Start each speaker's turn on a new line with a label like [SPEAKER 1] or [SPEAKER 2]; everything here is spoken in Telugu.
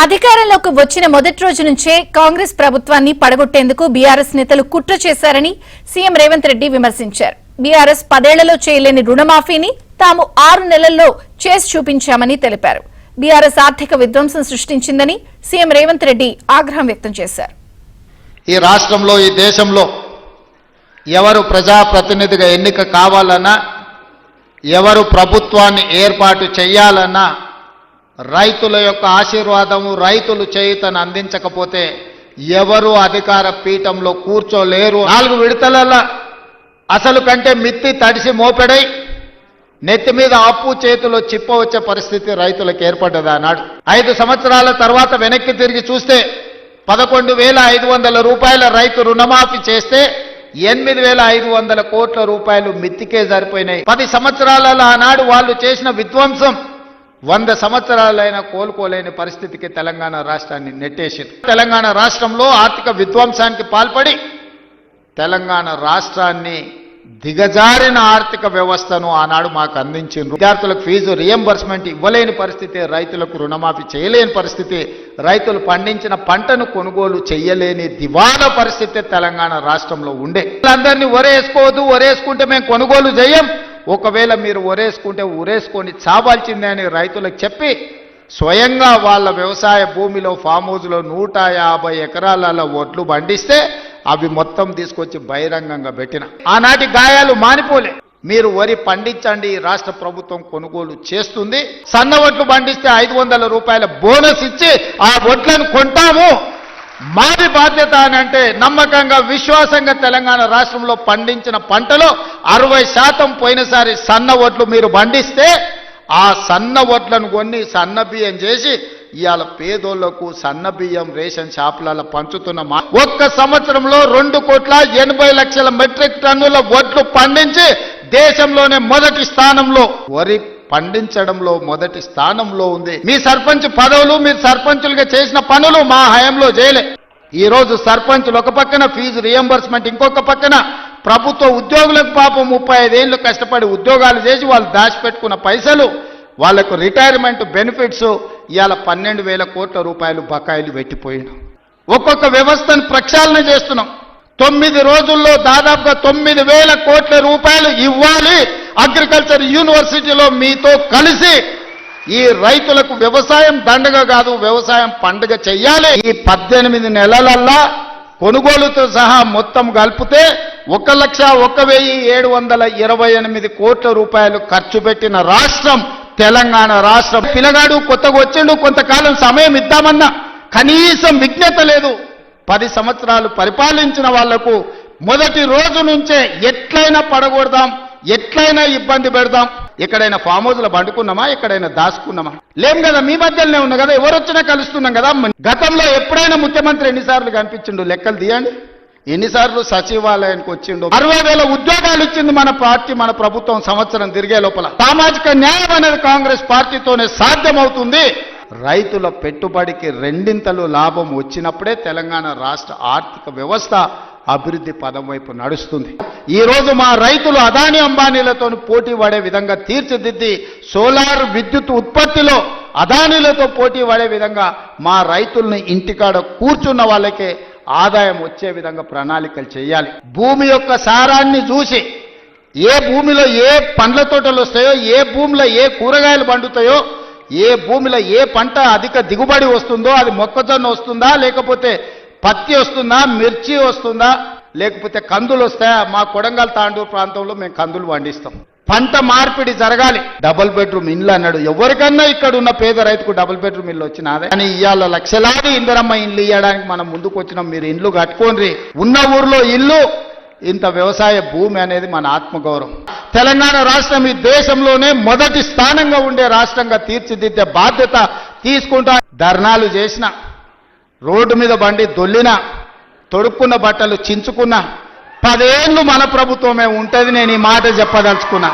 [SPEAKER 1] అధికారంలోకి వచ్చిన మొదటి రోజు నుంచే కాంగ్రెస్ ప్రభుత్వాన్ని పడగొట్టేందుకు బీఆర్ఎస్ నేతలు కుట్ర చేశారని సీఎం రేవంత్ రెడ్డి విమర్శించారు. బీఆర్ఎస్ 10 ఏళ్లలో చేయలేని రుణమాఫీని తాము 6 నెలల్లో చేసి చూపించామని తెలిపారు. బీఆర్ఎస్ ఆర్థిక విధ్వంసం సృష్టించిందని సీఎం రేవంత్ రెడ్డి ఆగ్రహం వ్యక్తం చేశారు.
[SPEAKER 2] ఈ రాష్ట్రంలో ఈ దేశంలో ఎవరు ప్రజాప్రతినిధిగా ఎన్నిక కావాలన్నా ఎవరు ప్రభుత్వాన్ని ఏర్పాటు చేయాలన్నా రైతుల యొక్క ఆశీర్వాదము రైతులు చేయుతను అందించకపోతే ఎవరు అధికార పీఠంలో కూర్చోలేరు. 4 విడతల అసలు కంటే మిత్తి తడిసి మోపెడై నెత్తి మీద అప్పు చేతిలో చిప్ప వచ్చే పరిస్థితి రైతులకు ఏర్పడ్డది. ఆనాడు 5 సంవత్సరాల తర్వాత వెనక్కి తిరిగి చూస్తే 11,500 రూపాయల రైతు రుణమాఫీ చేస్తే 8,500 కోట్ల రూపాయలు మిత్తికే సరిపోయినాయి. 10 సంవత్సరాలలో ఆనాడు వాళ్ళు చేసిన విధ్వంసం 100 సంవత్సరాలైనా కోలుకోలేని పరిస్థితికి తెలంగాణ రాష్ట్రాన్ని నెట్టేసింది. తెలంగాణ రాష్ట్రంలో ఆర్థిక విధ్వంసానికి పాల్పడి తెలంగాణ రాష్ట్రాన్ని దిగజారిన ఆర్థిక వ్యవస్థను ఆనాడు మాకు అందించింది. విద్యార్థులకు ఫీజు రియంబర్స్మెంట్ ఇవ్వలేని పరిస్థితి, రైతులకు రుణమాఫీ చేయలేని పరిస్థితి, రైతులు పండించిన పంటను కొనుగోలు చేయలేని దివాలా పరిస్థితి తెలంగాణ రాష్ట్రంలో ఉండే. అందరినీ ఒరేసుకోవద్దు, ఒరేసుకుంటే మేము కొనుగోలు చేయం, ఒకవేళ మీరు ఒరేసుకుంటే ఉరేసుకొని చావాల్సిందే అని రైతులకు చెప్పి స్వయంగా వాళ్ళ వ్యవసాయ భూమిలో ఫామ్ హౌస్లో 150 ఎకరాల ఒడ్లు పండిస్తే అవి మొత్తం తీసుకొచ్చి బహిరంగంగా పెట్టిన. ఆనాటి గాయాలు మానిపోలే. మీరు వరి పండించండి, రాష్ట్ర ప్రభుత్వం కొనుగోలు చేస్తుంది. సన్న ఒడ్లు పండిస్తే 500 రూపాయల బోనస్ ఇచ్చి ఆ ఒడ్లను కొంటాము, మాది బాధ్యత అని అంటే నమ్మకంగా విశ్వాసంగా తెలంగాణ రాష్ట్రంలో పండించిన పంటలో 60% పోయినసారి సన్న ఒడ్లు మీరు పండిస్తే ఆ సన్న ఒడ్లను కొన్ని సన్న బియ్యం చేసి ఇవాళ పేదోళ్లకు సన్న బియ్యం రేషన్ షాపులలో పంచుతున్న ఒక్క సంవత్సరంలో 2,80,00,000 మెట్రిక్ టన్నుల ఒడ్లు పండించి దేశంలోనే మొదటి స్థానంలో, వరి పండించడంలో మొదటి స్థానంలో ఉంది. మీ సర్పంచ్ పదవులు, మీరు సర్పంచులుగా చేసిన పనులు మా హయాంలో చేయలే. ఈ రోజు సర్పంచులు ఒక పక్కన ఫీజు రియంబర్స్మెంట్, ఇంకొక పక్కన ప్రభుత్వ ఉద్యోగులకు పాపం 35 ఏళ్ళు కష్టపడి ఉద్యోగాలు చేసి వాళ్ళు దాచిపెట్టుకున్న పైసలు, వాళ్లకు రిటైర్మెంట్ బెనిఫిట్స్ ఇవాళ 12,000 కోట్ల రూపాయలు బకాయిలు పెట్టిపోయినాం. ఒక్కొక్క వ్యవస్థను ప్రక్షాళన చేస్తున్నాం. 9 రోజుల్లో దాదాపుగా 9,000 కోట్ల రూపాయలు ఇవ్వాలి. అగ్రికల్చర్ యూనివర్సిటీలో మీతో కలిసి ఈ రైతులకు వ్యవసాయం దండగ కాదు, వ్యవసాయం పండుగ చెయ్యాలి. ఈ 18 నెలలల్లా కొనుగోలుతో సహా మొత్తం కలిపితే 1,01,728 కోట్ల రూపాయలు ఖర్చు పెట్టిన రాష్ట్రం తెలంగాణ రాష్ట్రం. పిల్లగాడు కొత్తగా వచ్చిండు, కొంతకాలం సమయం ఇద్దామన్నా కనీసం విజ్ఞత లేదు. 10 సంవత్సరాలు పరిపాలించిన వాళ్లకు మొదటి రోజు నుంచే ఎట్లయినా పడగొడదాం, ఎట్లయినా ఇబ్బంది పెడదాం. ఎక్కడైనా ఫామ్ హౌస్లో పండుకున్నామా, ఎక్కడైనా దాచుకున్నామా? లేం కదా, మీ మధ్యలోనే ఉన్నా కదా, ఎవరు వచ్చినా కలుస్తున్నాం కదా. గతంలో ఎప్పుడైనా ముఖ్యమంత్రి ఎన్నిసార్లు కనిపించిండు? లెక్కలు తీయండి. ఎన్నిసార్లు సచివాలయానికి వచ్చిండు? 60,000 ఉద్యోగాలు ఇచ్చింది మన పార్టీ, మన ప్రభుత్వం సంవత్సరం తిరిగే లోపల. సామాజిక న్యాయం అనేది కాంగ్రెస్ పార్టీతోనే సాధ్యమవుతుంది. రైతుల పెట్టుబడికి 2 లాభం వచ్చినప్పుడే తెలంగాణ రాష్ట్ర ఆర్థిక వ్యవస్థ అభివృద్ధి పదం వైపు నడుస్తుంది. ఈ రోజు మా రైతులు అదానీ అంబానీలతో పోటీ పడే విధంగా తీర్చిదిద్ది సోలార్ విద్యుత్ ఉత్పత్తిలో అదానీలతో పోటీ పడే విధంగా మా రైతుల్ని ఇంటికాడ కూర్చున్న వాళ్ళకే ఆదాయం వచ్చే విధంగా ప్రణాళికలు చేయాలి. భూమి యొక్క సారాన్ని చూసి ఏ భూమిలో ఏ పండ్ల తోటలు వస్తాయో, ఏ భూమిలో ఏ కూరగాయలు పండుతాయో, ఏ భూమిలో ఏ పంట అధిక దిగుబడి వస్తుందో, అది మొక్కజొన్న వస్తుందా, లేకపోతే పత్తి వస్తుందా, మిర్చి వస్తుందా, లేకపోతే కందులు వస్తాయా? మా కొడంగల్ తాండూరు ప్రాంతంలో మేము కందులు పండిస్తాం. పంట మార్పిడి జరగాలి. డబుల్ బెడ్రూమ్ ఇల్లు అన్నాడు. ఎవరికన్నా ఇక్కడ ఉన్న పేద రైతుకు డబుల్ బెడ్రూమ్ ఇల్లు వచ్చినాదే, కానీ ఇవాళ లక్షలాది ఇందిరమ్మ ఇల్లు ఇవ్వడానికి మనం ముందుకు వచ్చినాం. మీరు ఇల్లు కట్టుకోండి, ఉన్న ఊర్లో ఇల్లు, ఇంత వ్యవసాయ భూమి అనేది మన ఆత్మగౌరవం. తెలంగాణ రాష్ట్రం ఈ దేశంలోనే మొదటి స్థానంగా ఉండే రాష్ట్రంగా తీర్చిదిద్దే బాధ్యత తీసుకుంటా. ధర్నాలు చేసిన, రోడ్డు మీద బండి దొల్లిన, తొడుక్కున్న బట్టలు చించుకున్న 10 ఏళ్ళు మన ప్రభుత్వమే ఉంటుంది. నేను ఈ మాట చెప్పదలుచుకున్నా.